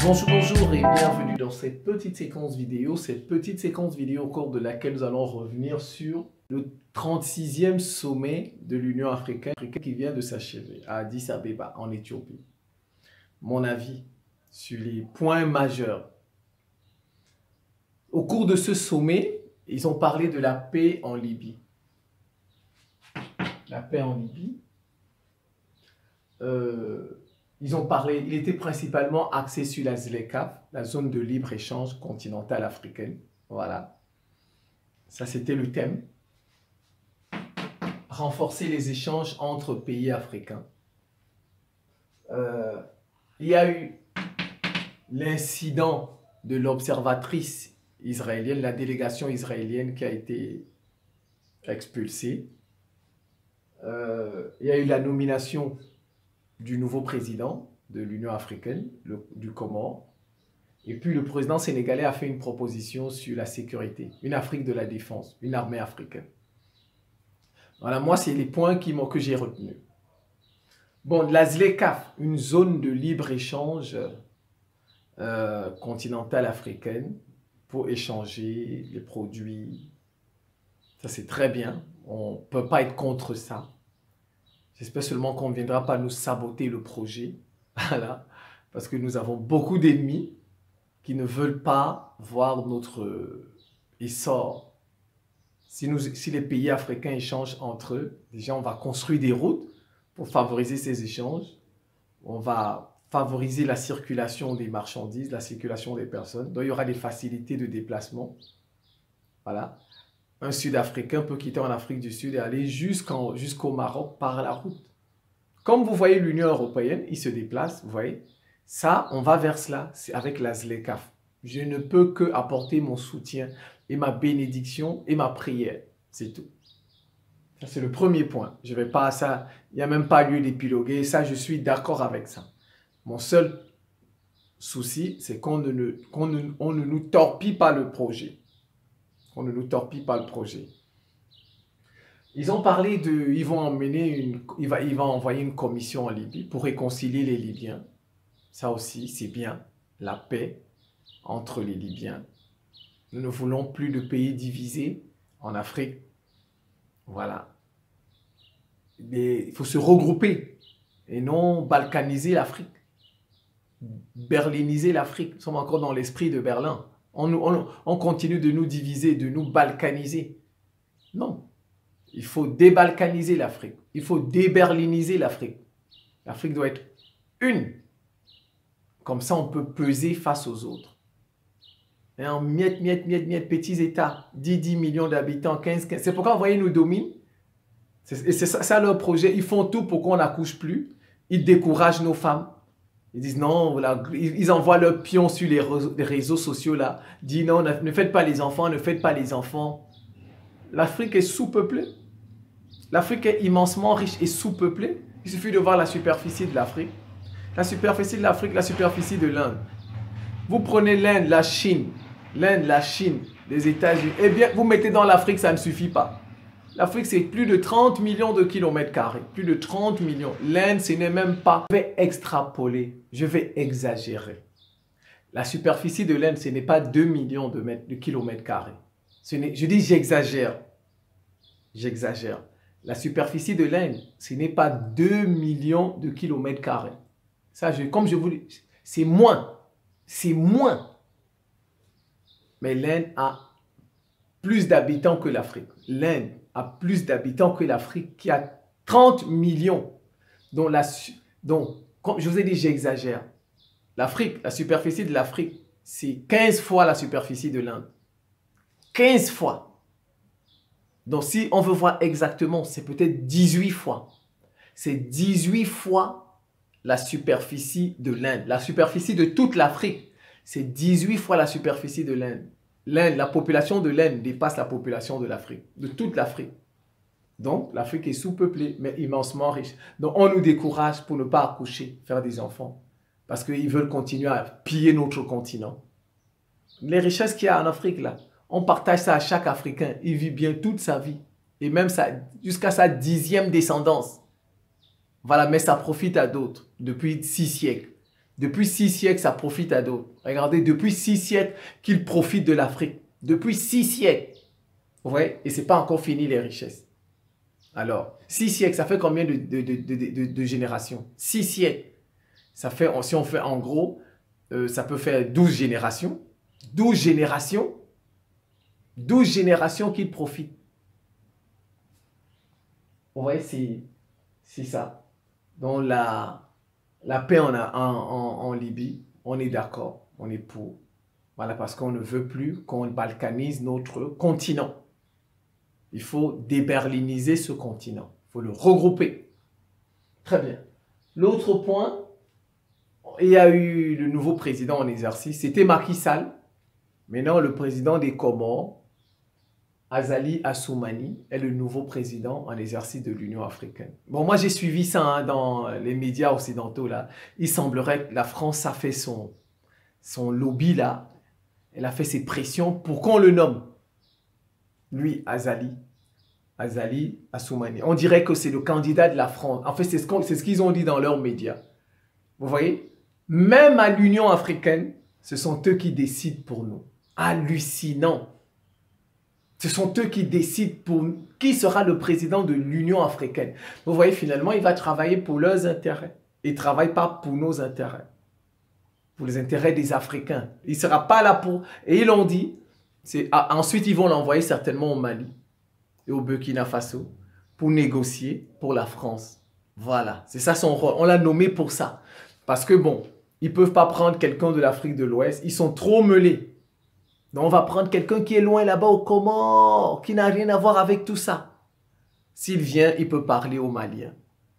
Bonjour et bienvenue dans cette petite séquence vidéo au cours de laquelle nous allons revenir sur le 36e sommet de l'Union africaine qui vient de s'achever à Addis Abeba en Éthiopie. Mon avis sur les points majeurs. Au cours de ce sommet, ils ont parlé de la paix en Libye. La paix en Libye. Il était principalement axé sur la ZLECAf, la zone de libre-échange continentale africaine. Voilà. Ça, c'était le thème. Renforcer les échanges entre pays africains. Il y a eu l'incident de l'observatrice israélienne, la délégation israélienne qui a été expulsée. Il y a eu la nomination du nouveau président de l'Union africaine, du Comore. Et puis le président sénégalais a fait une proposition sur la sécurité, une Afrique de la défense, une armée africaine. Voilà, moi, c'est les points que j'ai retenus. Bon, la ZLECAf, une zone de libre-échange continentale africaine pour échanger les produits. Ça, c'est très bien. On ne peut pas être contre ça. J'espère seulement qu'on ne viendra pas nous saboter le projet. Voilà. Parce que nous avons beaucoup d'ennemis qui ne veulent pas voir notre essor. Si les pays africains échangent entre eux, déjà on va construire des routes pour favoriser ces échanges. On va favoriser la circulation des marchandises, la circulation des personnes. Donc il y aura des facilités de déplacement. Voilà. Un Sud-Africain peut quitter en Afrique du Sud et aller jusqu'au Maroc par la route. Comme vous voyez l'Union européenne, il se déplace, vous voyez. Ça, on va vers cela, c'est avec la ZLECAf. Je ne peux que apporter mon soutien et ma bénédiction et ma prière. C'est tout. Ça, c'est le premier point. Je ne vais pas à ça, il n'y a même pas lieu d'épiloguer. Ça, je suis d'accord avec ça. Mon seul souci, c'est qu'on ne nous torpille pas le projet. On ne nous torpille pas le projet. Ils ont parlé il va envoyer une commission en Libye pour réconcilier les Libyens. Ça aussi, c'est bien. La paix entre les Libyens. Nous ne voulons plus de pays divisés en Afrique. Voilà. Il faut se regrouper et non balkaniser l'Afrique. Berliniser l'Afrique. Nous sommes encore dans l'esprit de Berlin. On continue de nous diviser, de nous balkaniser. Non. Il faut débalkaniser l'Afrique. Il faut déberliniser l'Afrique. L'Afrique doit être une. Comme ça, on peut peser face aux autres. Et en miettes, petits États, 10 millions d'habitants, 15. C'est pourquoi, vous voyez, ils nous dominent. C'est ça leur projet. Ils font tout pour qu'on n'accouche plus. Ils découragent nos femmes. Ils disent non, voilà, ils envoient leurs pions sur les réseaux sociaux là. Disent non, ne faites pas les enfants, ne faites pas les enfants. L'Afrique est sous-peuplée. L'Afrique est immensement riche et sous-peuplée. Il suffit de voir la superficie de l'Afrique. La superficie de l'Afrique, la superficie de l'Inde. Vous prenez l'Inde, la Chine, les États-Unis. Eh bien, vous mettez dans l'Afrique, ça ne suffit pas. L'Afrique, c'est plus de 30 millions de kilomètres carrés. Plus de 30 millions. L'Inde, ce n'est même pas... Je vais extrapoler. Je vais exagérer. La superficie de l'Inde, ce n'est pas 2 millions de kilomètres carrés. Je dis j'exagère. J'exagère. La superficie de l'Inde, ce n'est pas 2 millions de kilomètres carrés. Ça, comme je vous dis, c'est moins. C'est moins. Mais l'Inde a plus d'habitants que l'Afrique. L'Inde a plus d'habitants que l'Afrique qui a 30 millions. Donc, comme je vous ai dit, j'exagère. L'Afrique, la superficie de l'Afrique, c'est 15 fois la superficie de l'Inde. 15 fois. Donc, si on veut voir exactement, c'est peut-être 18 fois. C'est 18 fois la superficie de l'Inde. La superficie de toute l'Afrique, c'est 18 fois la superficie de l'Inde. La population de l'Inde dépasse la population de l'Afrique, de toute l'Afrique. Donc, l'Afrique est sous-peuplée, mais immensement riche. Donc, on nous décourage pour ne pas accoucher, faire des enfants, parce qu'ils veulent continuer à piller notre continent. Les richesses qu'il y a en Afrique, là, on partage ça à chaque Africain. Il vit bien toute sa vie, et même jusqu'à sa 10e descendance. Voilà, mais ça profite à d'autres depuis 6 siècles. Depuis 6 siècles, ça profite à d'autres. Regardez, depuis 6 siècles qu'ils profitent de l'Afrique. Depuis 6 siècles. Vous voyez? Et ce n'est pas encore fini les richesses. Alors, 6 siècles, ça fait combien de générations? 6 siècles. Ça fait, si on fait en gros, ça peut faire 12 générations. 12 générations. 12 générations qu'ils profitent. Vous voyez, c'est ça. Donc la paix en Libye, on est d'accord, on est pour. Voilà, parce qu'on ne veut plus qu'on balkanise notre continent. Il faut déberliniser ce continent. Il faut le regrouper. Très bien. L'autre point, il y a eu le nouveau président en exercice, c'était Macky Sall. Maintenant, le président des Comores, Azali Assoumani, est le nouveau président en exercice de l'Union africaine. Bon, moi j'ai suivi ça dans les médias occidentaux. Là. Il semblerait que la France a fait son lobby là. Elle a fait ses pressions pour qu'on le nomme. Lui, Azali Assoumani. On dirait que c'est le candidat de la France. En fait, c'est ce qu'ils ont dit dans leurs médias. Vous voyez? Même à l'Union africaine, ce sont eux qui décident pour nous. Hallucinant. Ce sont eux qui décident pour qui sera le président de l'Union africaine. Vous voyez, finalement, il va travailler pour leurs intérêts. Il ne travaille pas pour nos intérêts. Pour les intérêts des Africains. Il ne sera pas là pour... Et ils l'ont dit. Ensuite, ils vont l'envoyer certainement au Mali et au Burkina Faso pour négocier pour la France. Voilà, c'est ça son rôle. On l'a nommé pour ça. Parce que bon, ils ne peuvent pas prendre quelqu'un de l'Afrique de l'Ouest. Ils sont trop mêlés. Donc on va prendre quelqu'un qui est loin là-bas au Comores, qui n'a rien à voir avec tout ça. S'il vient, il peut parler aux Maliens.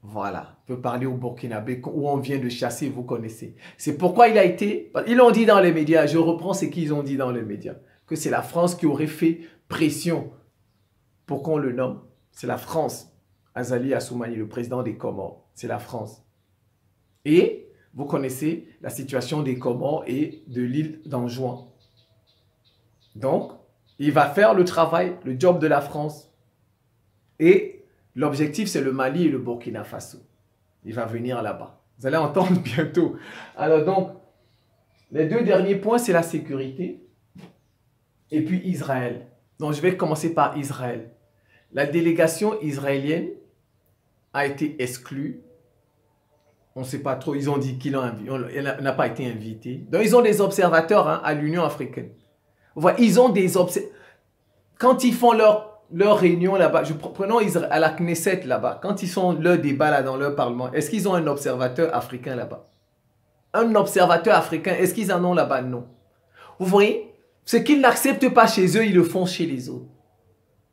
Voilà, il peut parler au Burkinabé où on vient de chasser, vous connaissez. C'est pourquoi il a été... Ils l'ont dit dans les médias, je reprends ce qu'ils ont dit dans les médias. Que c'est la France qui aurait fait pression pour qu'on le nomme. C'est la France. Azali Assoumani, le président des Comores. C'est la France. Et vous connaissez la situation des Comores et de l'île d'Anjouan. Donc, il va faire le travail, le job de la France. Et l'objectif, c'est le Mali et le Burkina Faso. Il va venir là-bas. Vous allez entendre bientôt. Alors donc, les deux derniers points, c'est la sécurité et puis Israël. Donc, je vais commencer par Israël. La délégation israélienne a été exclue. On ne sait pas trop. Ils ont dit qu'elle n'a pas été invitée. Donc, ils ont des observateurs à l'Union africaine. Voilà, ils ont des observateurs. Quand ils font leur réunion là-bas, prenons Israël, à la Knesset là-bas, quand ils font leur débat là dans leur parlement, est-ce qu'ils ont un observateur africain là-bas? Un observateur africain, est-ce qu'ils en ont là-bas? Non. Vous voyez, ce qu'ils n'acceptent pas chez eux, ils le font chez les autres.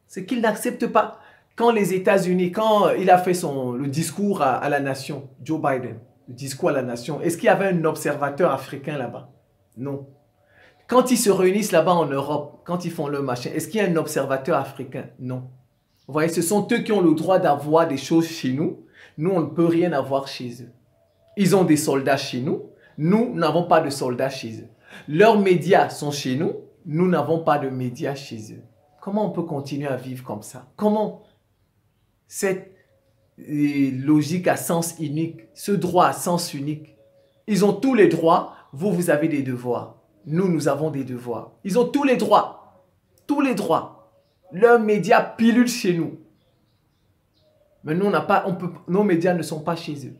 Ce qu'ils n'acceptent pas. Quand les États-Unis, quand il a fait le discours à la nation, Joe Biden, le discours à la nation, est-ce qu'il y avait un observateur africain là-bas? Non. Quand ils se réunissent là-bas en Europe, quand ils font leur machin, est-ce qu'il y a un observateur africain? Non. Vous voyez, ce sont eux qui ont le droit d'avoir des choses chez nous. Nous, on ne peut rien avoir chez eux. Ils ont des soldats chez nous. Nous n'avons pas de soldats chez eux. Leurs médias sont chez nous. Nous n'avons pas de médias chez eux. Comment on peut continuer à vivre comme ça? Comment cette logique à sens unique, ce droit à sens unique, ils ont tous les droits, vous avez des devoirs. Nous avons des devoirs. Ils ont tous les droits. Tous les droits. Leurs médias pilulent chez nous. Mais nous, nos médias ne sont pas chez eux.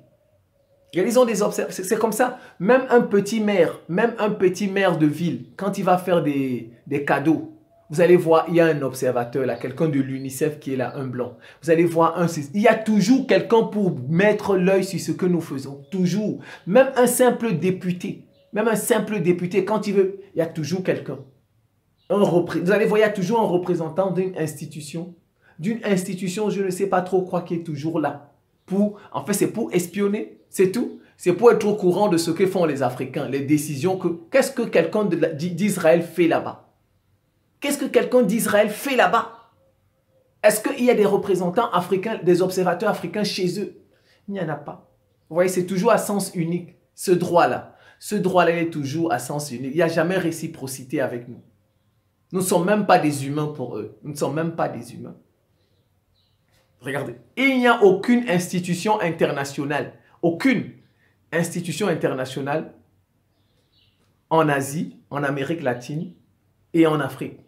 Ils ont des observateurs. C'est comme ça. Même un petit maire de ville, quand il va faire des cadeaux, vous allez voir, il y a un observateur là, quelqu'un de l'UNICEF qui est là, un blanc. Vous allez voir il y a toujours quelqu'un pour mettre l'œil sur ce que nous faisons. Toujours. Même un simple député. Même un simple député, quand il veut, il y a toujours quelqu'un. Vous allez voir, il y a toujours un représentant d'une institution. D'une institution, je ne sais pas trop quoi, qui est toujours là. En fait, c'est pour espionner, c'est tout. C'est pour être au courant de ce que font les Africains, les décisions. Qu'est-ce que quelqu'un d'Israël fait là-bas? Qu'est-ce que quelqu'un d'Israël fait là-bas? Est-ce qu'il y a des représentants africains, des observateurs africains chez eux? Il n'y en a pas. Vous voyez, c'est toujours à sens unique, ce droit-là. Ce droit-là est toujours à sens unique. Il n'y a jamais réciprocité avec nous. Nous ne sommes même pas des humains pour eux. Nous ne sommes même pas des humains. Regardez. Il n'y a aucune institution internationale, aucune, institutions internationales en Asie, en Amérique latine et en Afrique.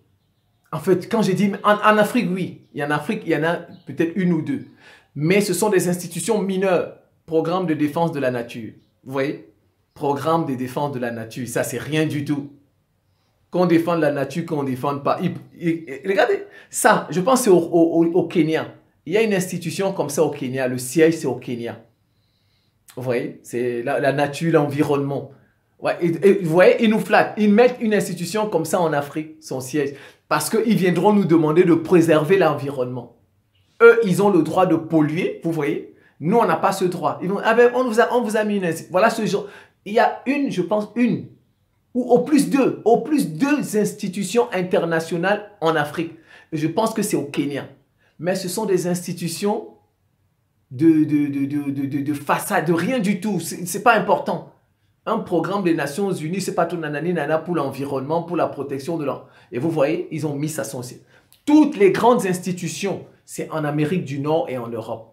En fait, quand j'ai dit en Afrique, oui. En Afrique, il y en a peut-être une ou deux. Mais ce sont des institutions mineures. Programme de défense de la nature. Vous voyez? Programme de défense de la nature. Ça, c'est rien du tout. Qu'on défende la nature, qu'on ne défende pas. Regardez, ça, je pense que c'est au Kenya. Il y a une institution comme ça au Kenya. Le siège, c'est au Kenya. Vous voyez? C'est la nature, l'environnement. Ouais, vous voyez, ils nous flattent. Ils mettent une institution comme ça en Afrique, son siège. Parce qu'ils viendront nous demander de préserver l'environnement. Eux, ils ont le droit de polluer, vous voyez. Nous, on n'a pas ce droit. Ils vont, ah ben, on vous a mis une institution. Voilà ce genre. Il y a une, je pense, une. Ou au plus deux institutions internationales en Afrique. Je pense que c'est au Kenya. Mais ce sont des institutions de façade, de rien du tout. C'est pas important. Un programme des Nations Unies, c'est pas tout nanani nana pour l'environnement, pour la protection de l'environnement. Et vous voyez, ils ont mis ça son site. Toutes les grandes institutions, c'est en Amérique du Nord et en Europe.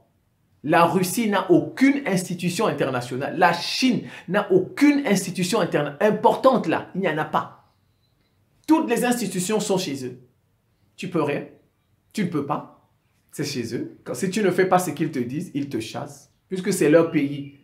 La Russie n'a aucune institution internationale. La Chine n'a aucune institution internationale importante là. Il n'y en a pas. Toutes les institutions sont chez eux. Tu peux rien. Tu ne peux pas. C'est chez eux. Si tu ne fais pas ce qu'ils te disent, ils te chassent. Puisque c'est leur pays.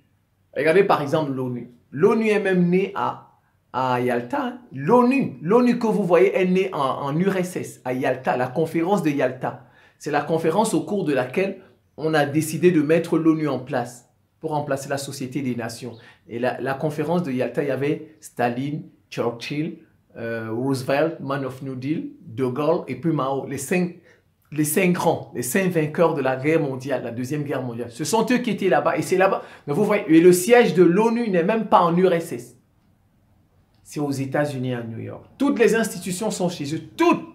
Regardez par exemple l'ONU. L'ONU est même née à Yalta. L'ONU que vous voyez est née en URSS, à Yalta, la conférence de Yalta. C'est la conférence au cours de laquelle on a décidé de mettre l'ONU en place pour remplacer la Société des Nations. Et la conférence de Yalta, il y avait Staline, Churchill, Roosevelt, Man of New Deal, De Gaulle et puis Mao, les cinq grands, les 5 vainqueurs de la guerre mondiale, la deuxième guerre mondiale. Ce sont eux qui étaient là-bas et c'est là-bas. Mais vous voyez, et le siège de l'ONU n'est même pas en URSS. C'est aux États-Unis, à New York. Toutes les institutions sont chez eux, toutes.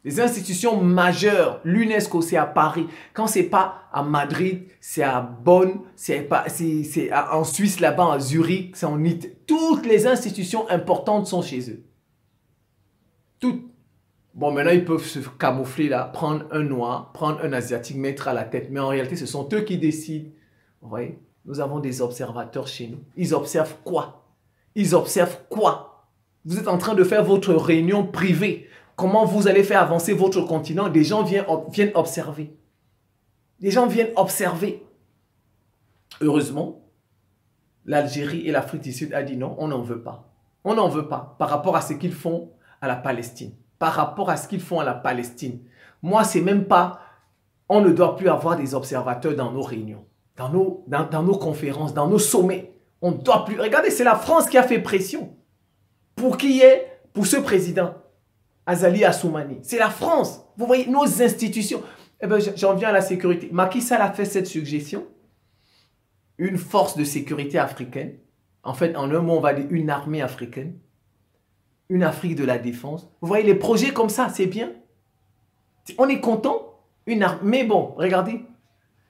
Les institutions majeures, l'UNESCO, c'est à Paris. Quand c'est pas à Madrid, c'est à Bonn, c'est en Suisse là-bas, à Zurich, c'est en Italie. Toutes les institutions importantes sont chez eux. Toutes. Bon, maintenant, ils peuvent se camoufler là, prendre un noir, prendre un asiatique, mettre à la tête. Mais en réalité, ce sont eux qui décident. Vous voyez, nous avons des observateurs chez nous. Ils observent quoi? Ils observent quoi? Vous êtes en train de faire votre réunion privée. Comment vous allez faire avancer votre continent? Des gens viennent observer. Des gens viennent observer. Heureusement, l'Algérie et l'Afrique du Sud a dit non, on n'en veut pas. On n'en veut pas par rapport à ce qu'ils font à la Palestine. Par rapport à ce qu'ils font à la Palestine. Moi, c'est même pas... On ne doit plus avoir des observateurs dans nos réunions, dans nos conférences, dans nos sommets. On ne doit plus... Regardez, c'est la France qui a fait pression. Pour qui est? Pour ce président. Azali Assoumani. C'est la France. Vous voyez, nos institutions. Eh bien, j'en viens à la sécurité. Macky Sall a fait cette suggestion. Une force de sécurité africaine. En fait, en un mot, on va dire une armée africaine. Une Afrique de la défense. Vous voyez, les projets comme ça, c'est bien. On est content. Mais bon, regardez.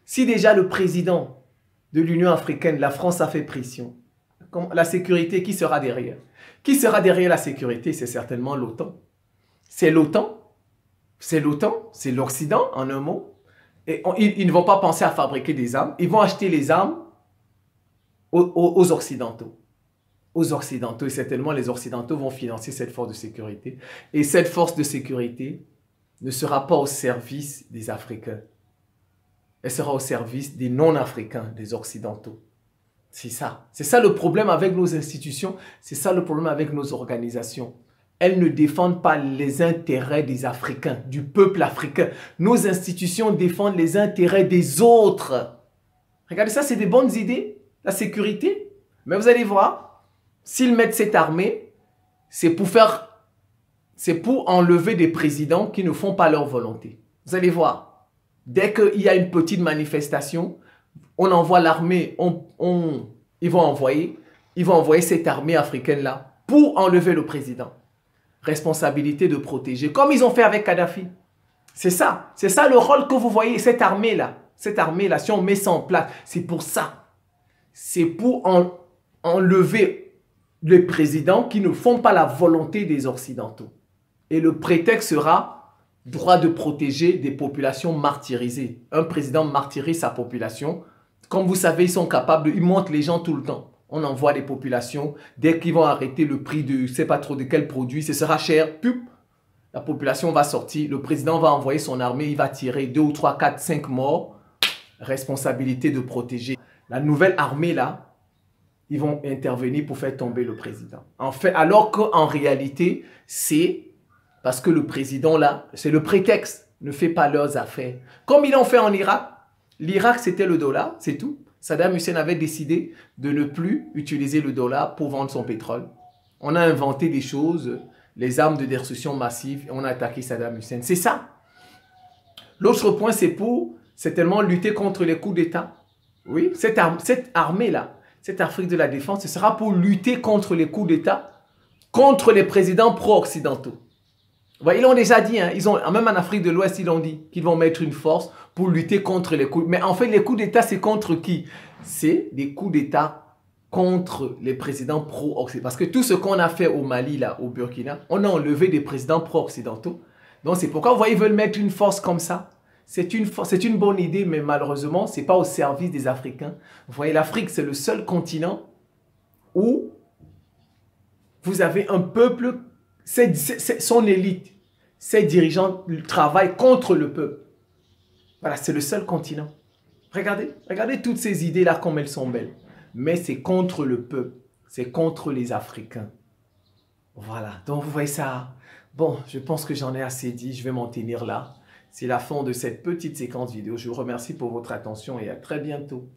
Si déjà le président de l'Union africaine, la France a fait pression, la sécurité, qui sera derrière? Qui sera derrière la sécurité? C'est certainement l'OTAN. C'est l'OTAN, c'est l'Occident en un mot. Et ils ne vont pas penser à fabriquer des armes, ils vont acheter les armes aux Occidentaux. Aux Occidentaux, et certainement les Occidentaux vont financer cette force de sécurité. Et cette force de sécurité ne sera pas au service des Africains. Elle sera au service des non-Africains, des Occidentaux. C'est ça. C'est ça le problème avec nos institutions, c'est ça le problème avec nos organisations. Elles ne défendent pas les intérêts des Africains, du peuple africain. Nos institutions défendent les intérêts des autres. Regardez ça, c'est des bonnes idées, la sécurité. Mais vous allez voir, s'ils mettent cette armée, c'est pour enlever des présidents qui ne font pas leur volonté. Vous allez voir, dès qu'il y a une petite manifestation, on envoie l'armée, ils vont envoyer cette armée africaine-là pour enlever le président. Responsabilité de protéger, comme ils ont fait avec Kadhafi. C'est ça le rôle que vous voyez, cette armée-là, si on met ça en place, c'est pour ça. C'est pour enlever les présidents qui ne font pas la volonté des Occidentaux. Et le prétexte sera droit de protéger des populations martyrisées. Un président martyrise sa population. Comme vous savez, ils sont capables, ils montent les gens tout le temps. On envoie les populations. Dès qu'ils vont arrêter le prix de, je ne sais pas trop de quel produit, ce sera cher. Pup, la population va sortir. Le président va envoyer son armée. Il va tirer 2 ou 3, 4, 5 morts. Responsabilité de protéger. La nouvelle armée là, ils vont intervenir pour faire tomber le président. En fait, alors qu'en réalité, c'est parce que le président là, c'est le prétexte. Ne fait pas leurs affaires. Comme ils l'ont fait en Irak. L'Irak, c'était le dollar, c'est tout. Saddam Hussein avait décidé de ne plus utiliser le dollar pour vendre son pétrole. On a inventé des choses, les armes de destruction massive, et on a attaqué Saddam Hussein. C'est ça. L'autre point, c'est tellement lutter contre les coups d'État. Oui, cette armée-là, cette Afrique de la défense, ce sera pour lutter contre les coups d'État, contre les présidents pro-occidentaux. Ils l'ont déjà dit, hein, même en Afrique de l'Ouest, ils l'ont dit qu'ils vont mettre une force pour lutter contre les coups. Mais en fait, les coups d'État, c'est contre qui? C'est des coups d'État contre les présidents pro-occidentaux. Parce que tout ce qu'on a fait au Mali, là, au Burkina, on a enlevé des présidents pro-occidentaux. Donc c'est pourquoi, vous voyez, ils veulent mettre une force comme ça. C'est une bonne idée, mais malheureusement, ce n'est pas au service des Africains. Vous voyez, l'Afrique, c'est le seul continent où vous avez un peuple, son élite, ses dirigeants travaillent contre le peuple. Voilà, c'est le seul continent. Regardez toutes ces idées-là comme elles sont belles. Mais c'est contre le peuple, c'est contre les Africains. Voilà, donc vous voyez ça. Bon, je pense que j'en ai assez dit, je vais m'en tenir là. C'est la fin de cette petite séquence vidéo. Je vous remercie pour votre attention et à très bientôt.